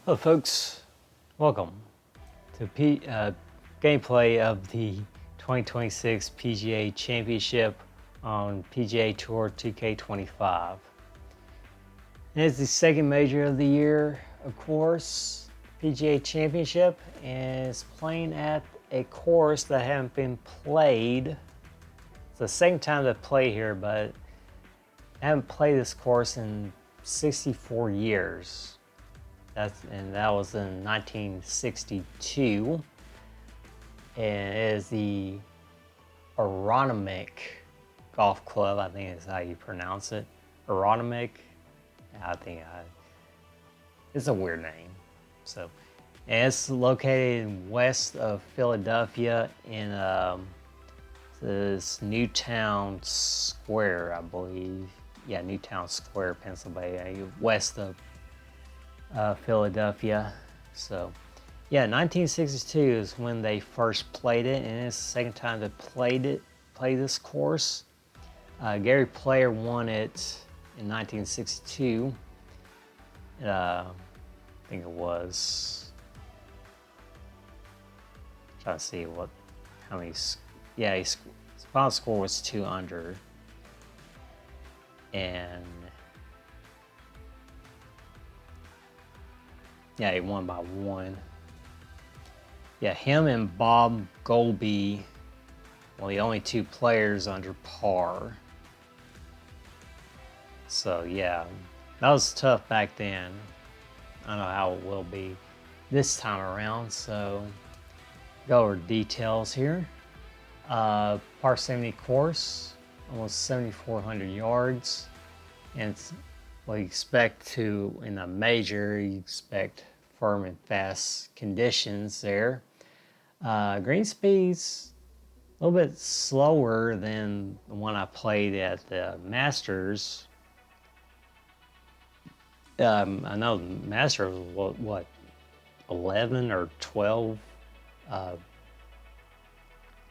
Hello folks, welcome to gameplay of the 2026 PGA Championship on PGA Tour 2K25. And it's the second major of the year, of course, PGA Championship, and it's playing at a course that hasn't been played. It's the second time to play here, but I haven't played this course in 64 years. And that was in 1962, and it is the Aronimink Golf Club, I think is how you pronounce it. Aronimink, it's a weird name. So, and it's located west of Philadelphia in this Newtown Square, I believe. Yeah, Newtown Square, Pennsylvania, west of Philadelphia. So yeah, 1962 is when they first played it, and it's the second time they play this course. Gary Player won it in 1962. I think it was, trying to see how many. Yeah, his final score was 2 under, and yeah, he won by 1. Yeah, him and Bob Golby, well, the only 2 players under par. So yeah, that was tough back then. I don't know how it will be this time around. So go over details here. Par 70 course, almost 7,400 yards, and it's, well, you expect in a major, you expect firm and fast conditions there. Green speed's a little bit slower than the one I played at the Masters. I know the Masters was what, 11 or 12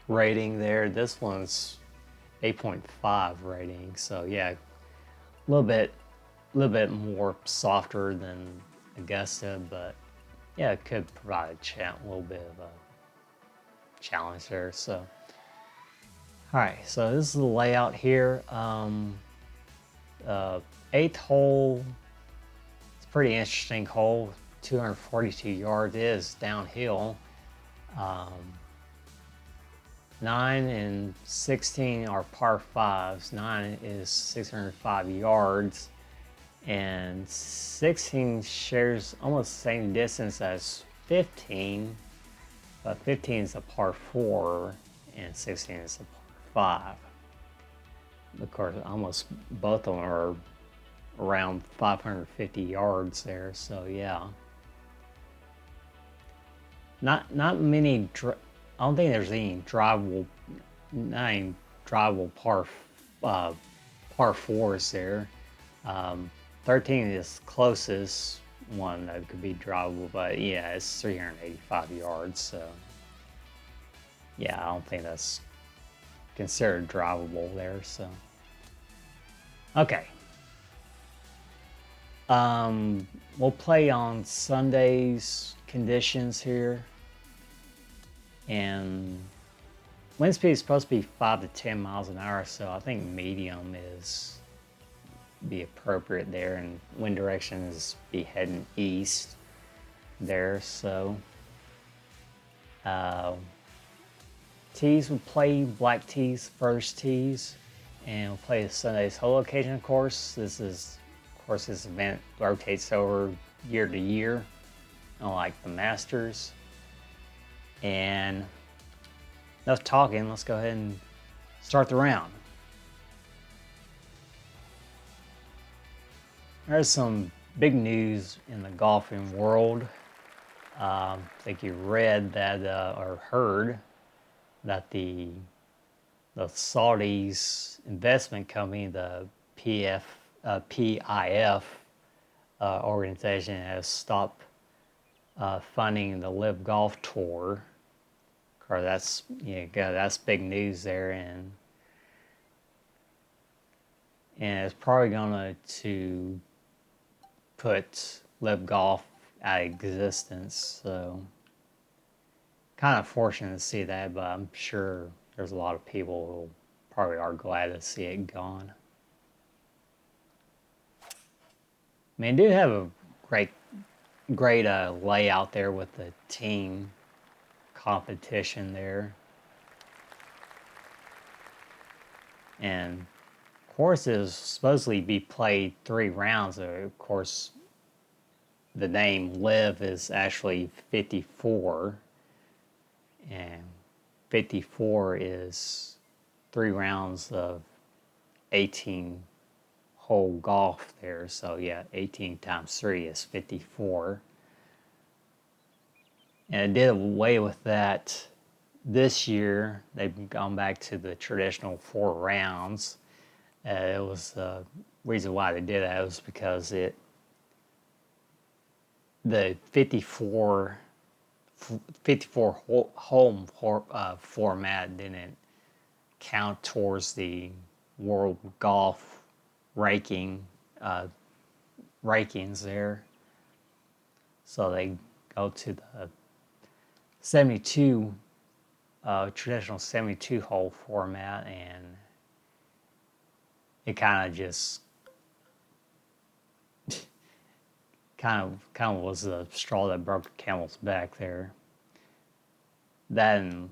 rating there. This one's 8.5 rating. So yeah, a little bit more softer than Augusta, but yeah, it could provide a little bit of a challenge there. So, all right, so this is the layout here. 8th hole. It's a pretty interesting hole. 242 yards. It is downhill. 9 and 16 are par 5s. 9 is 605 yards. And 16 shares almost the same distance as 15, but 15 is a par 4 and 16 is a par 5. Of course, almost both of them are around 550 yards there, so yeah. Not many, I don't think there's any drivable par 4s there. 13 is closest one that could be drivable, but yeah, it's 385 yards, so yeah, I don't think that's considered drivable there, so. Okay. We'll play on Sunday's conditions here, and wind speed is supposed to be 5 to 10 miles an hour, so I think medium be appropriate there, and wind direction is be heading east there. So tees, we play black tees, first tees, and we'll play Sunday's hole location. Of course, this event rotates over year to year, unlike the Masters. And enough talking, let's go ahead and start the round. There's some big news in the golfing world. I think you read that or heard that the Saudis investment company, the PIF organization, has stopped funding the Live Golf Tour. Of Or that's that's big news there, and it's probably gonna to put Live Golf out of existence. So kind of fortunate to see that, but I'm sure there's a lot of people who probably are glad to see it gone. I mean, they do have a great layout there with the team competition there. And courses supposedly be played 3 rounds. Of course, the name Live is actually 54, and 54 is 3 rounds of 18 hole golf there. So yeah, 18 times 3 is 54. And it did away with that this year. They've gone back to the traditional 4 rounds. It was the reason why they did that was because the 54 home format didn't count towards the world golf rankings there. So they go to the 72 traditional 72 hole format, and it kind of just kind of was the straw that broke the camel's back there. That and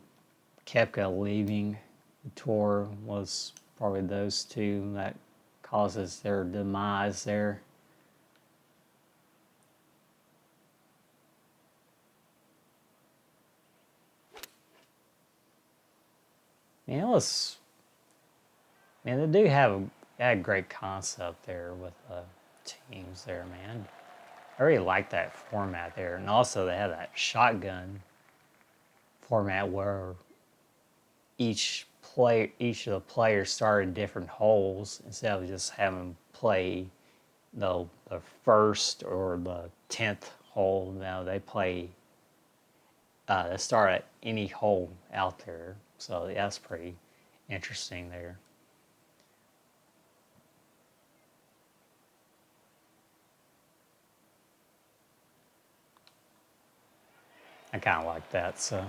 Koepka leaving the tour was probably those two that causes their demise there. Man, they do have a great concept there with the teams there, man. I really like that format there. And also they have that shotgun format where each of the players started different holes instead of just having them play the first or the 10th hole. Now they play they start at any hole out there. So that's pretty interesting there. I kind of like that. So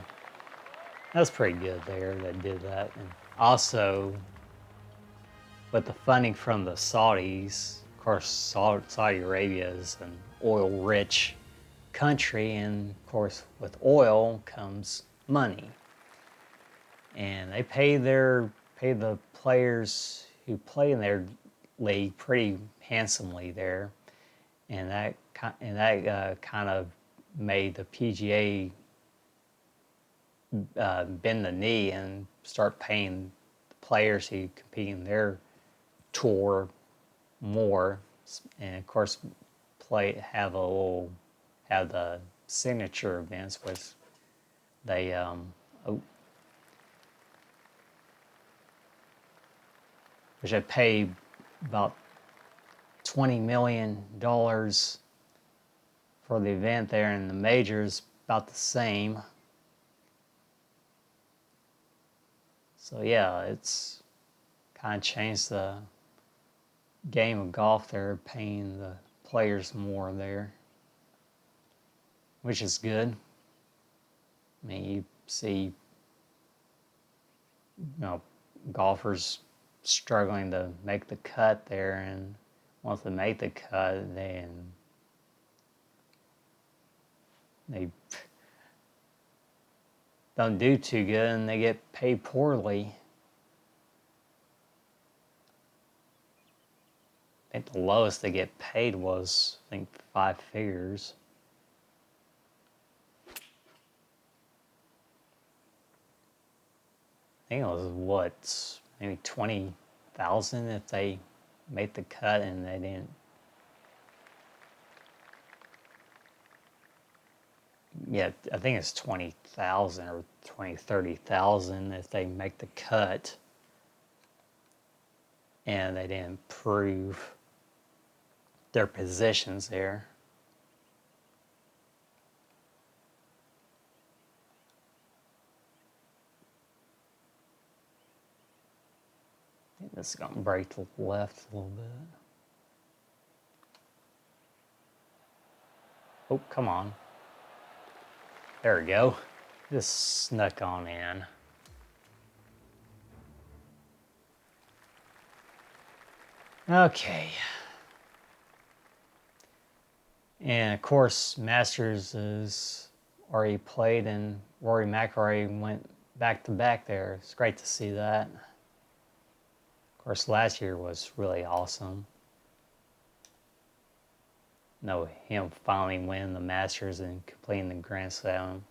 that's pretty good there that did that. And also, with the funding from the Saudis, of course, Saudi Arabia is an oil-rich country, and of course, with oil comes money. And they pay the players who play in their league pretty handsomely there, and that kind of made the PGA bend the knee and start paying the players who compete in their tour more, and of course have the signature events, which they which I pay about $20 million for the event there, and the majors about the same. So yeah, it's kind of changed the game of golf there, paying the players more there, which is good. I mean, you see, golfers struggling to make the cut there, and once they make the cut, they don't do too good, and they get paid poorly. I think the lowest they get paid was, 5 figures. I think it was maybe 20,000 if they made the cut and they didn't. Yeah, I think it's 20,000 or 30,000 if they make the cut and they didn't prove their positions there. This is gonna break to the left a little bit. Oh, come on. There we go. Just snuck on in. Okay. And of course, Masters is already played, and Rory McIlroy went back to back there. It's great to see that. Of course, last year was really awesome. No, him finally winning the Masters and completing the Grand Slam.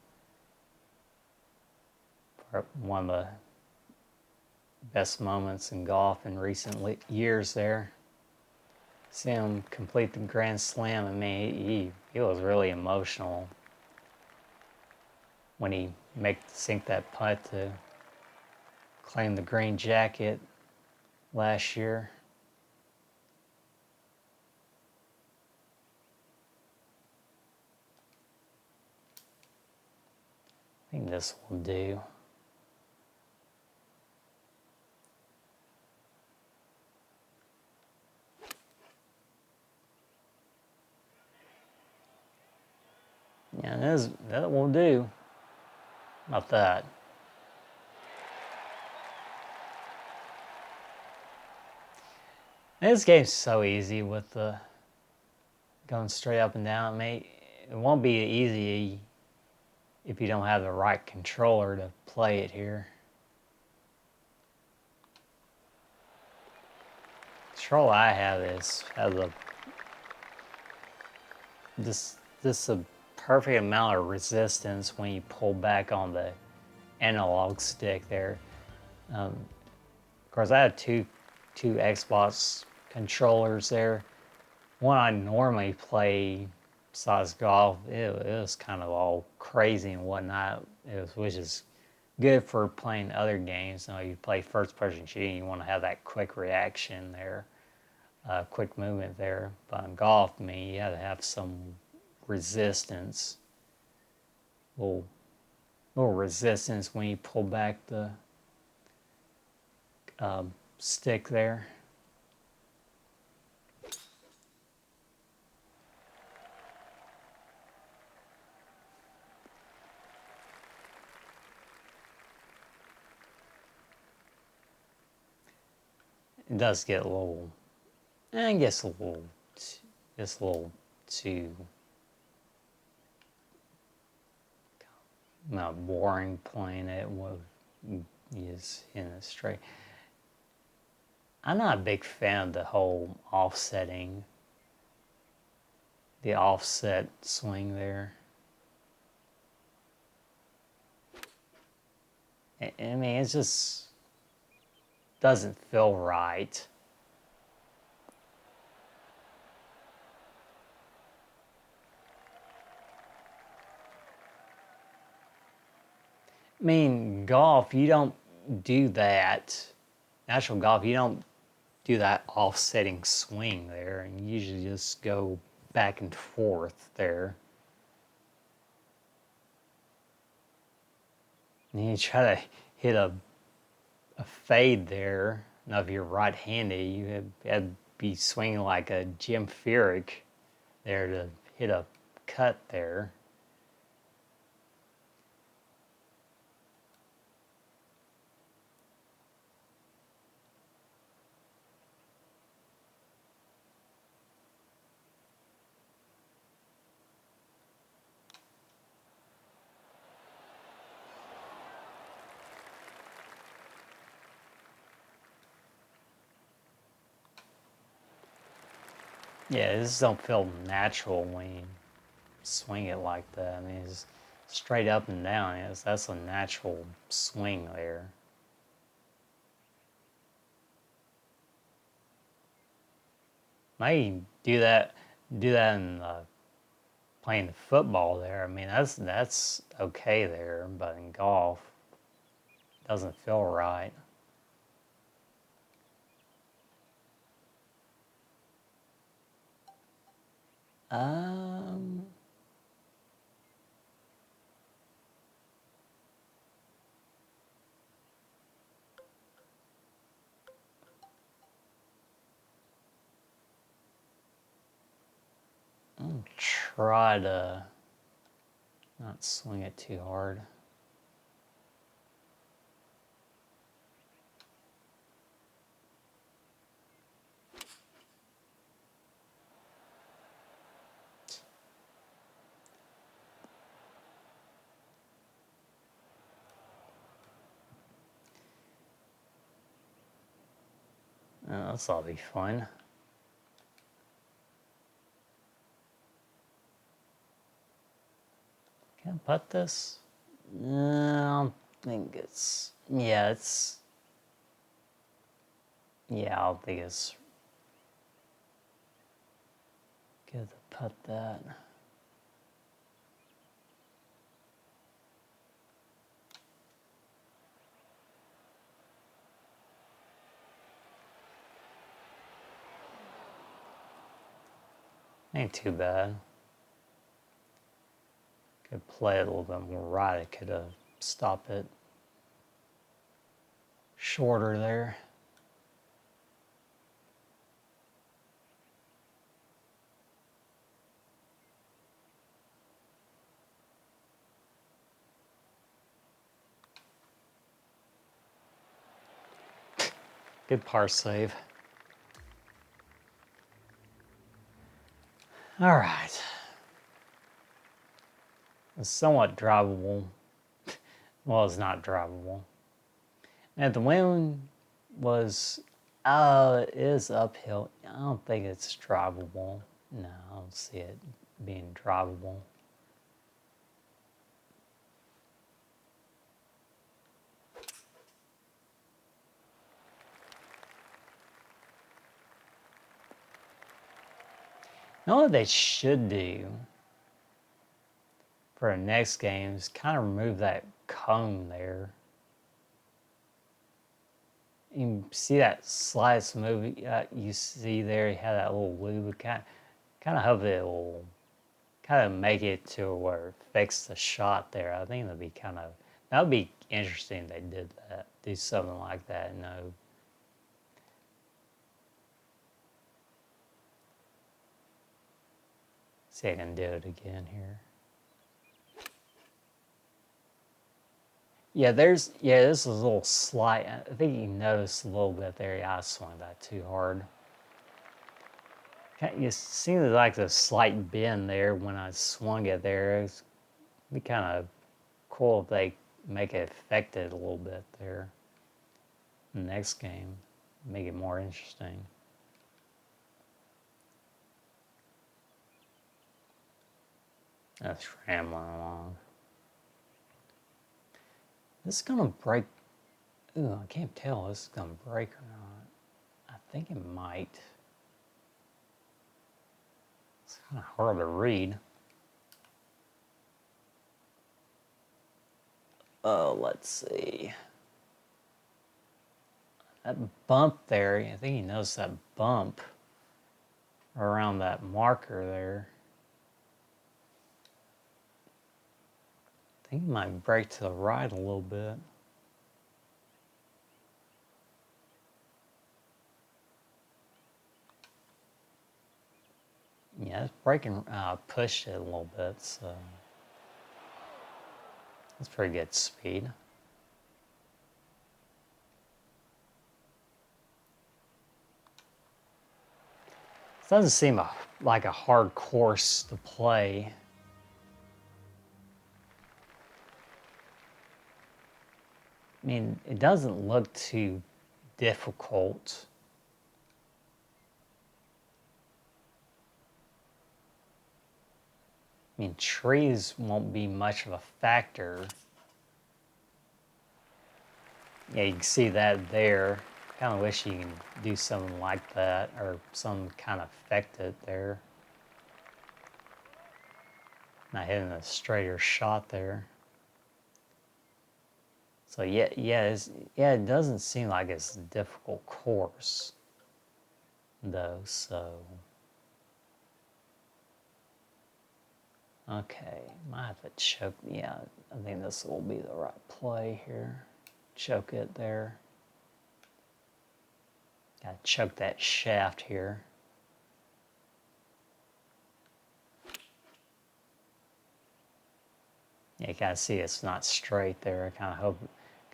One of the best moments in golf in recent years there. See him complete the Grand Slam. I mean, he was really emotional when he sink that putt to claim the green jacket last year. I think this will do. Yeah, that will do. About that. This game's so easy with the going straight up and down. It won't be easy if you don't have the right controller to play it here. The control I have has a perfect amount of resistance when you pull back on the analog stick there. Of course, I have two Xbox controllers there. One I normally play besides golf, it was kind of all crazy and whatnot, which is good for playing other games. You play first-person shooting, you want to have that quick reaction there, quick movement there. But in golf, I mean, you have to have some resistance, little resistance when you pull back the stick there. It does get a little, I guess a little too boring playing it with is in a straight. I'm not a big fan of the whole the offset swing there. I mean, it just doesn't feel right. I mean, golf, you don't do that. Natural golf, you don't do that offsetting swing there, and you usually just go back and forth there. And you try to hit a fade there. Now, if you're right-handed, you have to be swinging like a Jim Furyk there to hit a cut there. Yeah, it just don't feel natural when you swing it like that. I mean, it's straight up and down. That's a natural swing there. Maybe do that in playing football there. I mean, that's okay there, but in golf, it doesn't feel right. Um, Try to not swing it too hard. This will be fun. Can I putt this? No, I don't think it's... Yeah, it's... Yeah, I don't think it's good to putt that. Ain't too bad. Could play it a little bit more right. I could have stopped it shorter there. Good par save. All right. It's somewhat drivable. Well, it's not drivable. And the wind was, it is uphill. I don't think it's drivable. No, I don't see it being drivable. You know what they should do for the next game is kind of remove that cone there. You see that slice movie you see there, you have that little loop. Kind of hope it will kind of make it to where it fix the shot there. I think that would be interesting if they did that, do something like that. No. See if I can do it again here. Yeah, this is a little slight. I think you notice a little bit there. Yeah, I swung that too hard. You see like the slight bend there when I swung it there. It'd be kind of cool if they make it affected a little bit there. The next game, make it more interesting. That's rambling along. This is gonna break. Ooh, I can't tell if this is gonna break or not. I think it might. It's kind of hard to read. Oh, let's see. That bump there, I think you noticed that bump around that marker there. I think it might break to the right a little bit. Yeah, it's breaking, pushed it a little bit, so that's pretty good speed. It doesn't seem like a hard course to play. I mean, it doesn't look too difficult. I mean, trees won't be much of a factor. Yeah, you can see that there. Kind of wish you can do something like that or some kind of affect it there. Not hitting a straighter shot there. So yeah, it doesn't seem like it's a difficult course, though. So okay, might have to choke. Yeah, I think this will be the right play here. Choke it there. Gotta choke that shaft here. Yeah, you kind of see it's not straight there. I kind of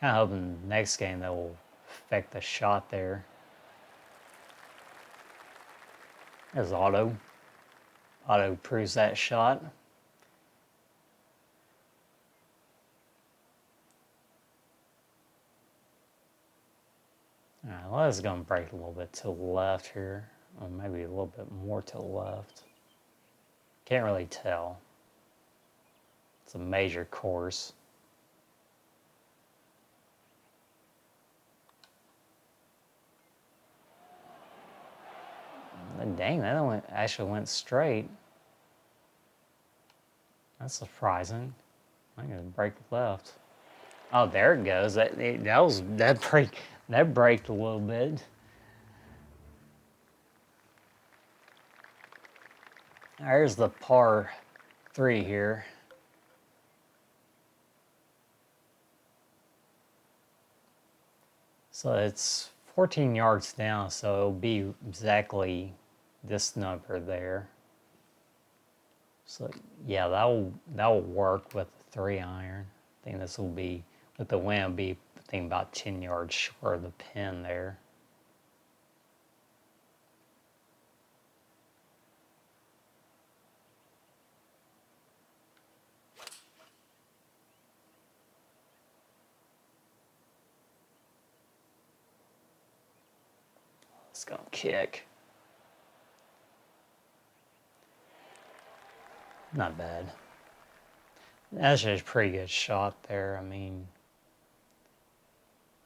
hoping next game that will affect the shot there. There's auto. Auto proves that shot. Alright, well, it's going to break a little bit to the left here. Or maybe a little bit more to the left. Can't really tell. It's a major course. Dang, that actually went straight. That's surprising. I'm gonna break left. Oh, there it goes. That braked a little bit. There's the par 3 here. So it's 14 yards down, so it'll be exactly this number there. So yeah, that'll work with the 3-iron. I think this will be, with the wind, be I think about 10 yards short of the pin there. It's gonna kick. Not bad. That's just a pretty good shot there. I mean,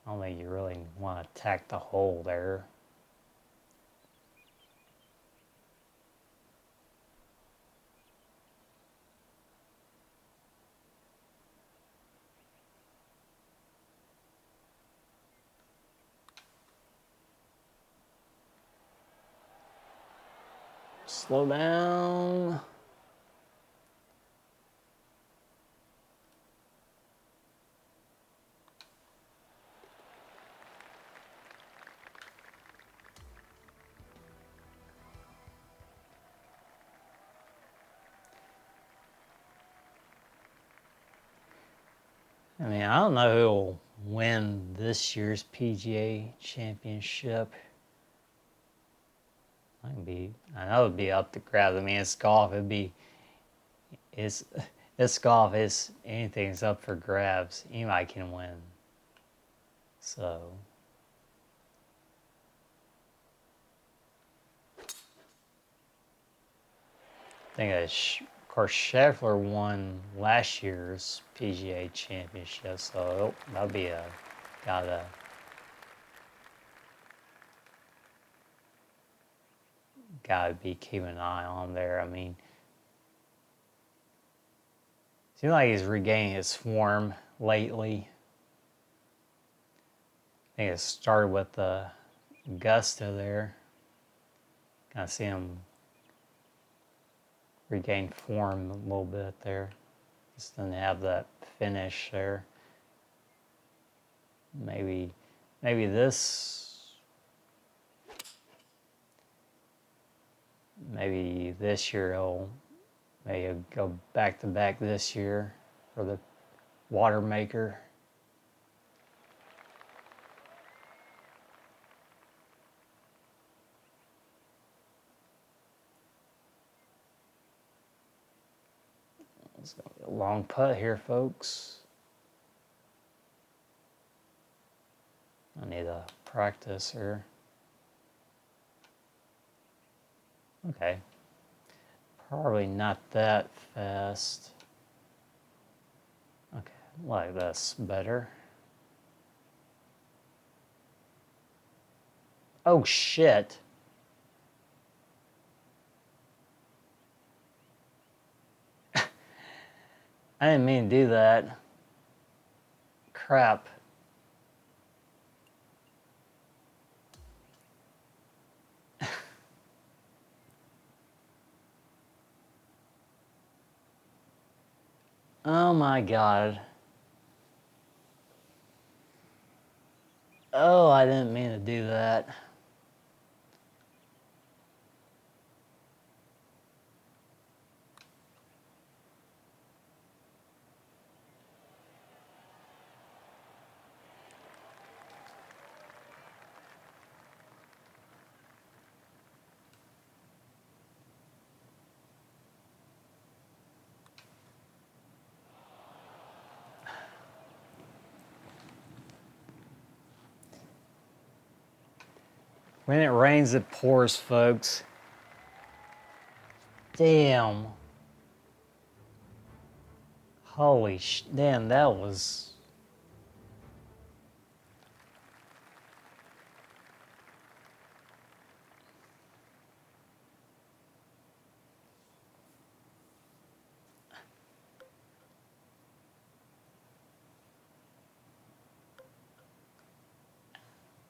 I don't think you really want to attack the hole there. Slow down. I mean, I don't know who will win this year's PGA Championship. I know it'd be up to grabs. I mean, it's golf. It's golf. It's anything's up for grabs. Anybody can win. So. I think of course Scheffler won last year's PGA Championship, so that'll be gotta be keeping an eye on there. I mean, seems like he's regaining his form lately. I think it started with Augusta there. Kind of see him regain form a little bit there. Just didn't have that finish there. Maybe this year he'll maybe go back to back this year for the water maker. It's gonna be a long putt here, folks. I need to practice here. Okay. Probably not that fast. Okay, like this better. Oh shit. I didn't mean to do that. Crap. Oh my god. Oh, I didn't mean to do that. When it rains, it pours, folks. Damn. Holy damn, that was...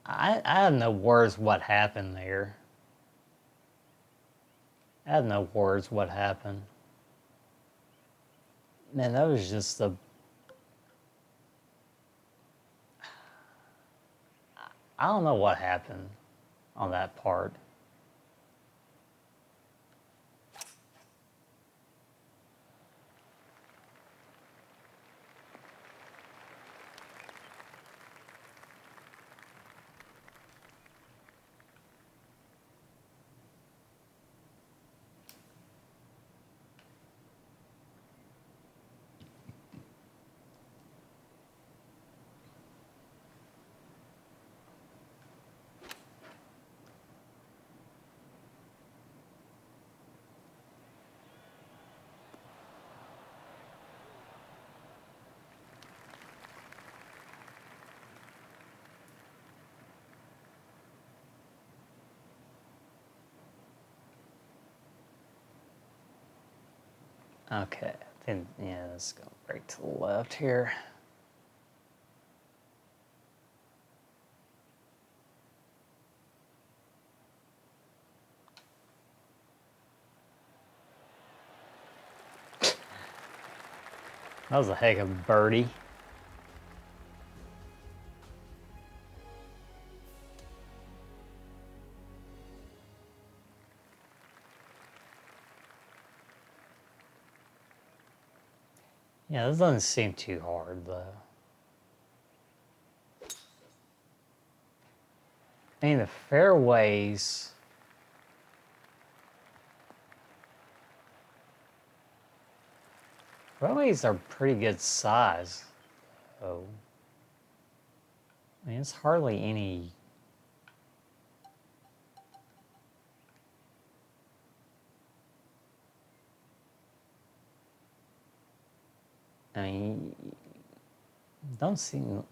I have no words what happened there. I have no words what happened. Man, that was just a... I don't know what happened on that part. Okay, then yeah, let's go right to the left here. That was a heck of a birdie. Yeah, this doesn't seem too hard though. I mean, the fairways... Fairways are pretty good size. Oh. I mean, it's hardly any... I mean, don't seem...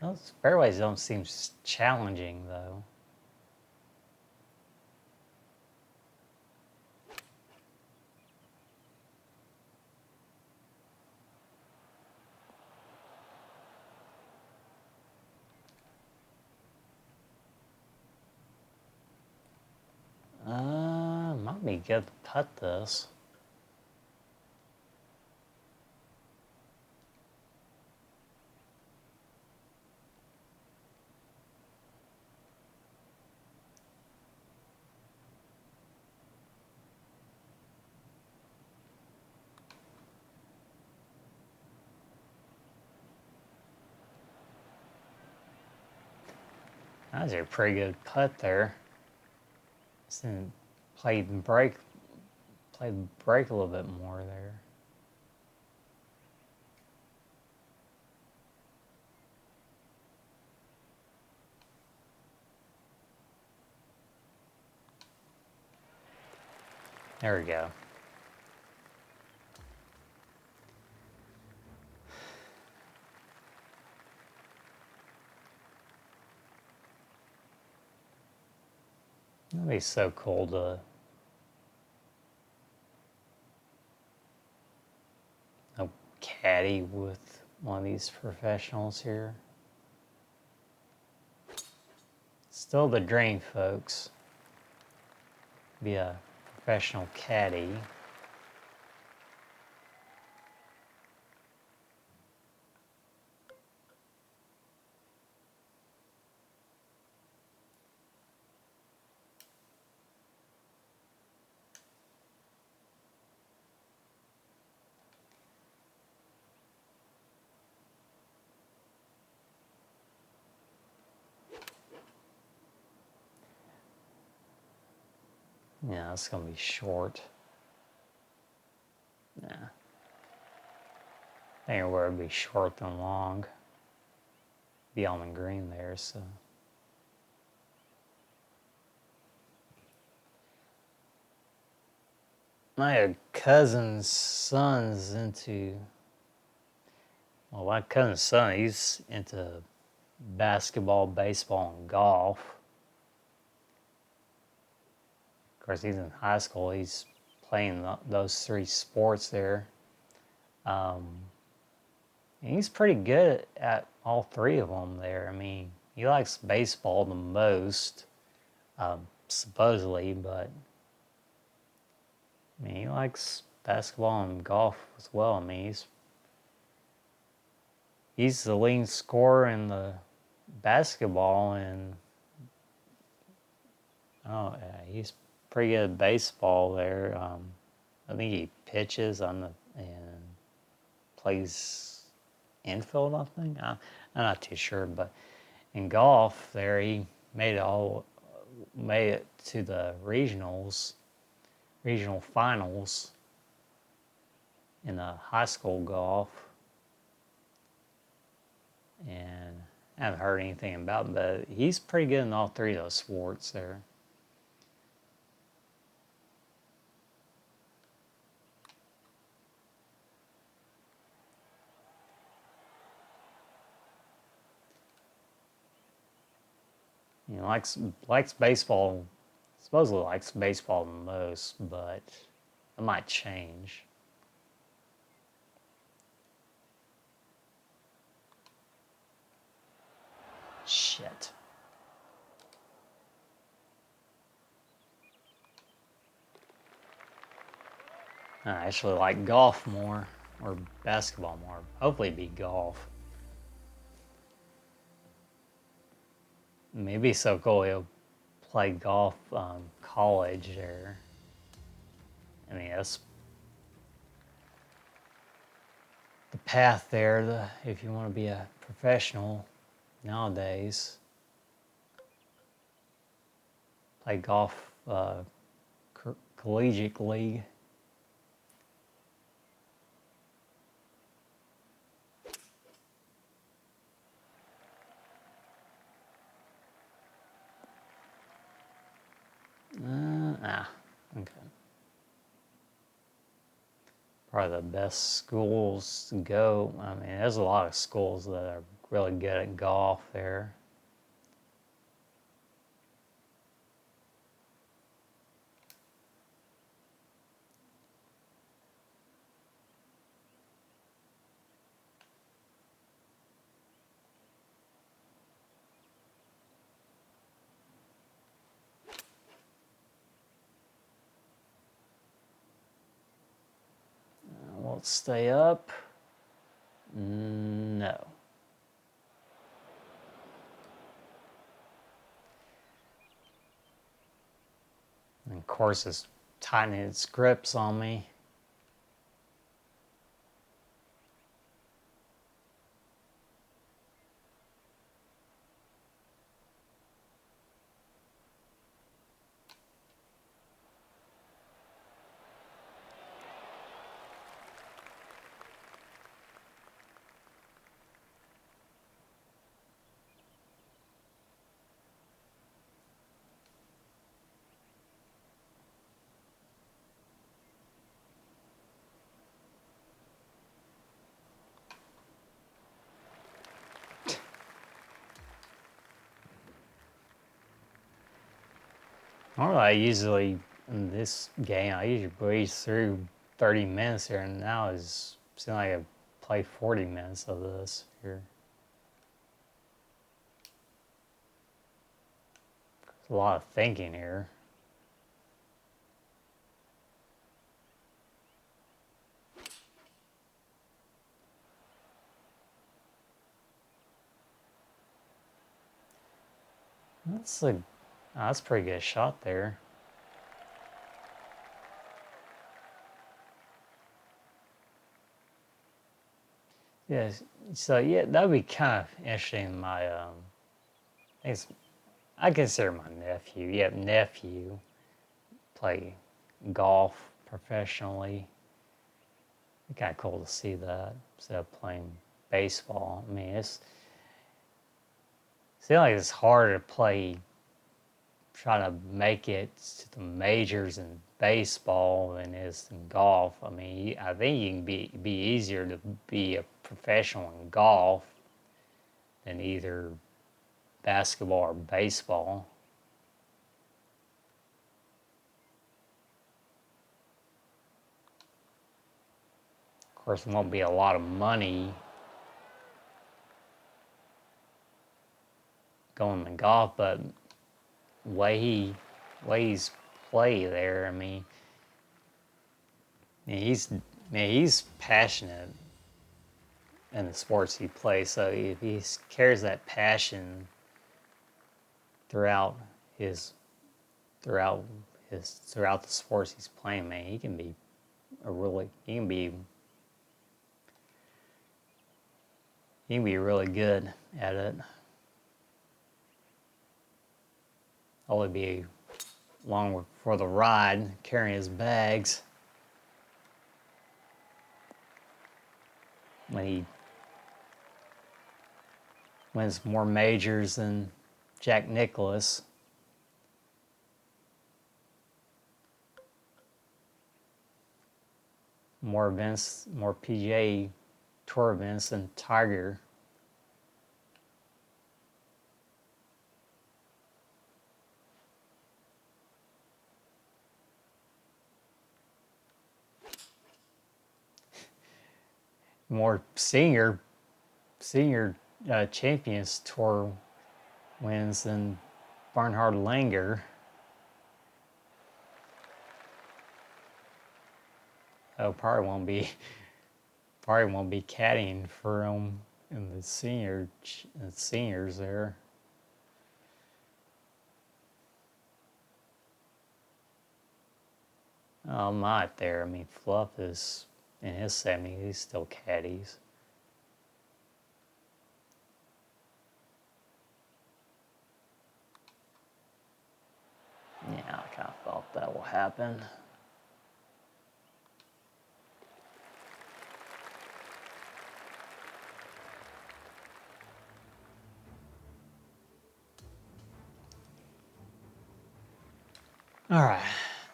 Those fairways don't seem challenging, though. Might be good to putt this. That was a pretty good putt there. Just didn't play the break a little bit more there. There we go. That'd be so cool to a caddy with one of these professionals here. Still the dream, folks. Be a professional caddy. Yeah, it's gonna be short. Nah. I think where it'd be short than long. Be on the green there, so. my cousin's son's into. Well, my cousin's son, he's into basketball, baseball, and golf. Of course, he's in high school. He's playing those three sports there. And he's pretty good at all three of them there. I mean, he likes baseball the most, supposedly, but I mean, he likes basketball and golf as well. I mean, he's the leading scorer in the basketball, and he's pretty good at baseball there. I think he pitches and plays infield. I think I'm not too sure, but in golf, there he made it to the regional finals in the high school golf, and I haven't heard anything about him, but he's pretty good in all three of those sports there. You know, likes baseball. Supposedly likes baseball the most, but it might change. Shit. I actually like golf more, or basketball more. Hopefully, it'd be golf. Maybe so cool he'll play golf college there. I mean, that's the path there. If you want to be a professional nowadays, play golf collegiate league. Okay. Probably the best schools to go. I mean, there's a lot of schools that are really good at golf there. Will it stay up? No. And of course, it's tightening its grips on me. Normally, in this game, I usually breeze through 30 minutes here, and now it's seems like I play 40 minutes of this here. There's a lot of thinking here. That's a pretty good shot there. Yeah, so yeah, that'd be kind of interesting. I consider my nephew. Yeah, nephew play golf professionally. It'd be kind of cool to see that instead of playing baseball. I mean, it seems like it's harder to play trying to make it to the majors in baseball than it is in golf. I mean, I think you can be easier to be a professional in golf than either basketball or baseball. Of course, it won't be a lot of money going to golf, but way he's play there. I mean, he's passionate in the sports he plays. So if he carries that passion throughout his throughout the sports he's playing, man, he can be really good at it. Only be along for the ride, carrying his bags when he wins more majors than Jack Nicklaus. More events, more PGA Tour events than Tiger. More senior Champions Tour wins than Bernhard Langer. Oh, probably won't be caddying for him in the seniors there. Oh, not there. I mean, Fluff is in his 70s. He's still caddies. Yeah, I kind of thought that will happen. All right,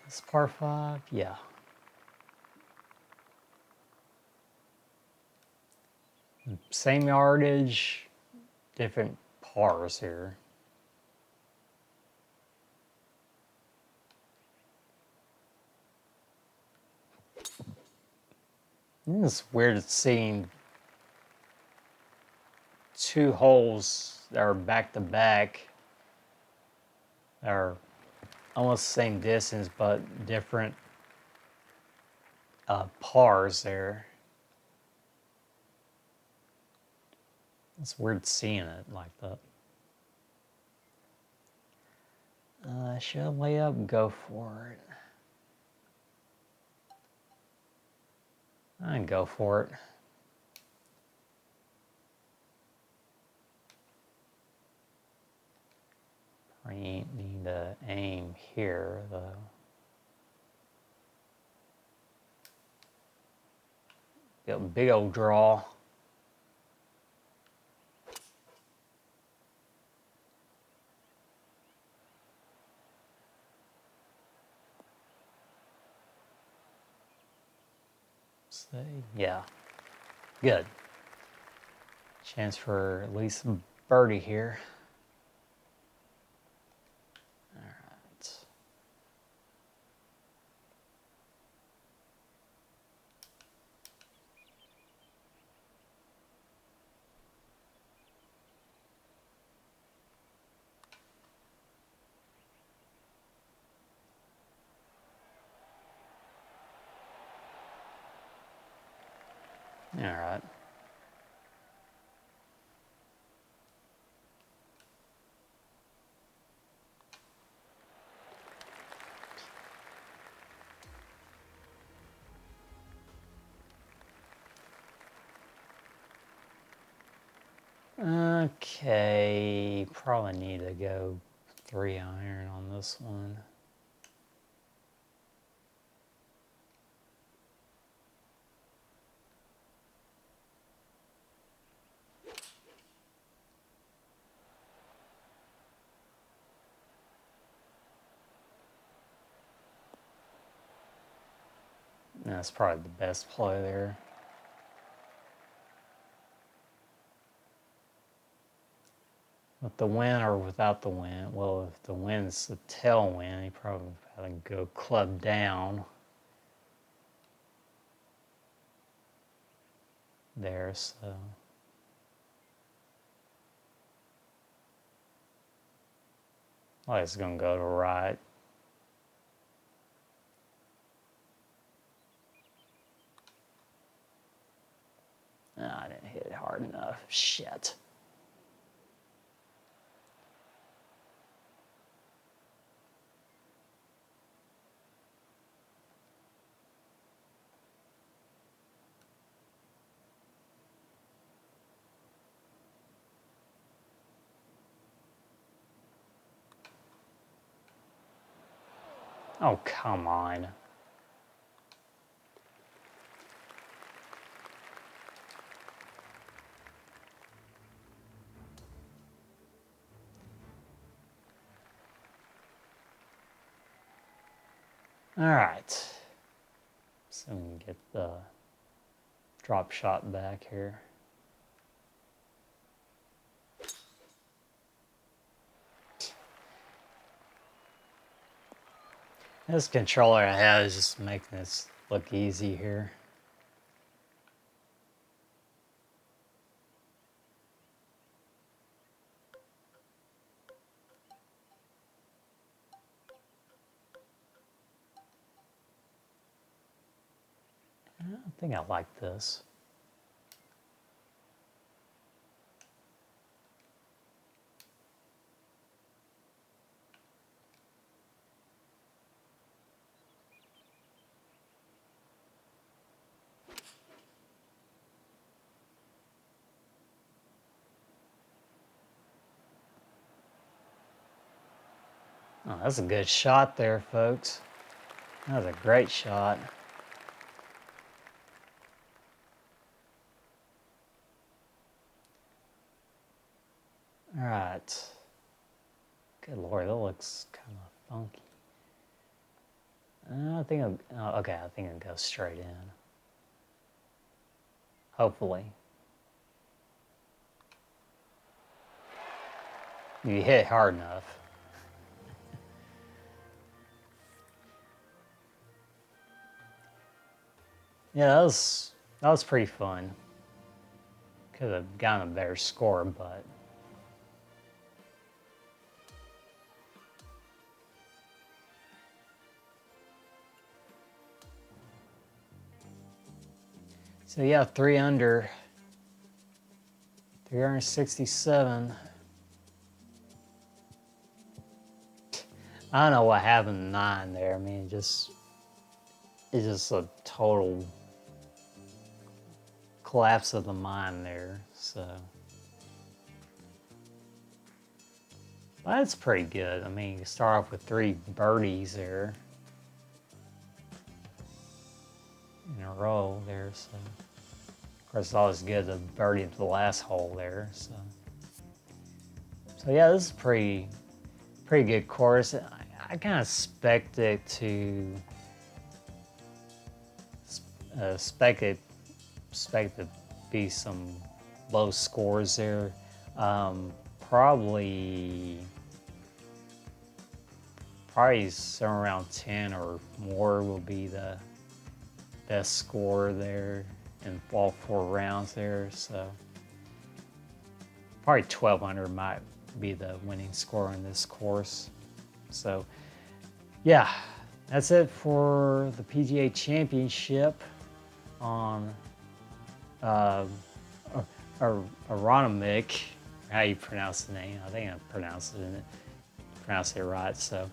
this par 5, yeah. Same yardage, different pars here. It's weird seeing two holes that are back to back that are almost the same distance but different pars there. It's weird seeing it like that. Should I lay up? Go for it. I can go for it. I need to aim here though. Got a big old draw. Yeah, good. Chance for at least a birdie here. All right. All right. Okay, probably need to go 3-iron on this one. That's probably the best play there. With the wind or without the wind? Well, if the wind's a tailwind, you probably have to go club down. There, so. Oh, it's gonna go to right. Oh, I didn't hit it hard enough. Shit. Oh, come on. All right. So we can get the drop shot back here. This controller I have is just making this look easy here. I think I like this. Oh, that's a good shot there, folks. That was a great shot. All right. Good Lord, that looks kind of funky. I think okay, I think it'll go straight in. Hopefully. You hit hard enough. Yeah, that was pretty fun. Could have gotten a better score, but so yeah, 3 under, 367. I don't know what happened to 9 there. I mean, it's just a total collapse of the mind there. So that's pretty good. I mean, you start off with 3 birdies there in a row there. So of course, it's always good to birdie into the last hole there. So yeah, this is pretty good course. I kind of expect it to expect to be some low scores there. Probably somewhere around 10 or more will be the best score there in all 4 rounds there. So probably 1200 might be the winning score in this course. So yeah, that's it for the PGA Championship on Aronimink. How you pronounce the name? I think I pronounced it right. So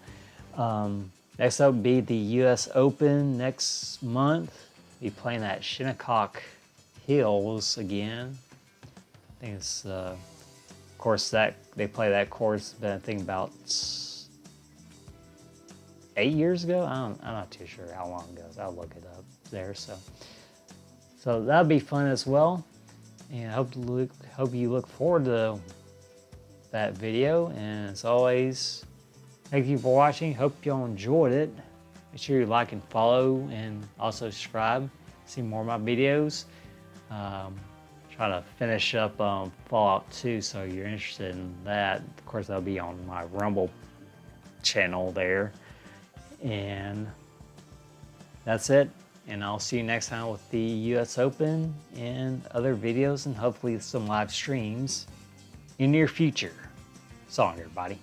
next up will be the U.S. Open next month. Be playing at Shinnecock Hills again. I think it's of course that they play that course. But I think about 8 years ago. I'm not too sure how long ago. I'll look it up there. So that'll be fun as well. And I hope you look forward to that video. And as always, thank you for watching. Hope y'all enjoyed it. Make sure you like and follow, and also subscribe. See more of my videos. Trying to finish up Fallout 2, so you're interested in that. Of course, that'll be on my Rumble channel there. And that's it. And I'll see you next time with the US Open and other videos, and hopefully some live streams in near future. So long, everybody.